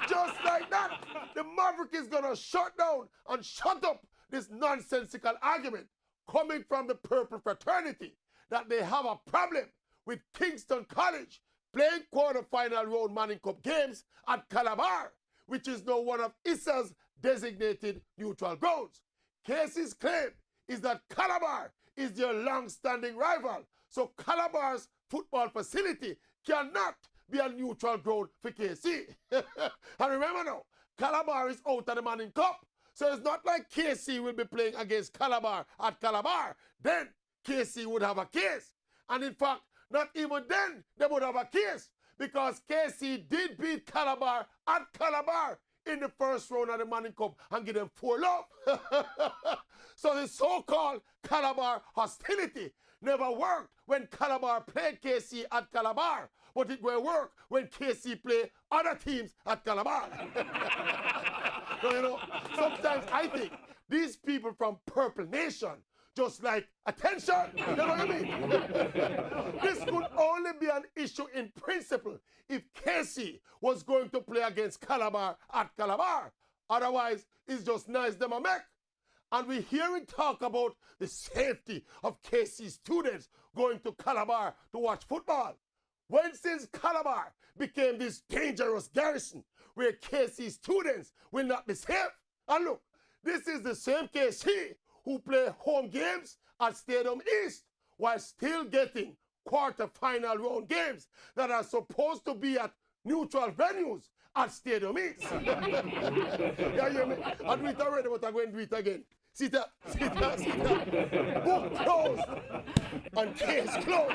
Just like that, the Maverick is going to shut down and shut up this nonsensical argument coming from the Purple Fraternity that they have a problem with Kingston College playing quarter-final round Manning Cup games at Calabar, which is now one of ISA's designated neutral grounds. KC's claim is that Calabar is their long-standing rival, so Calabar's football facility cannot be a neutral ground for KC. And remember now, Calabar is out of the Manning Cup, so it's not like KC will be playing against Calabar at Calabar. Then KC would have a case. And in fact, not even then they would have a case, because KC did beat Calabar at Calabar in the first round of the Manning Cup and give them 4-0. So the so-called Calabar hostility never worked when Calabar played KC at Calabar, but it will work when KC play other teams at Calabar. So, you know, sometimes I think these people from Purple Nation just like attention. You know what I mean? This could only be an issue in principle if KC was going to play against Calabar at Calabar. Otherwise, it's just nice them a make. And we hearing talk about the safety of KC students going to Calabar to watch football. When since Calabar became this dangerous garrison where KC students will not be safe. And look, this is the same KC who play home games at Stadium East while still getting quarter-final round games that are supposed to be at neutral venues at Stadium East. Yeah, you hear me? I do it already, but I'm going to do it again. See that? See that? See that? Book closed and case closed.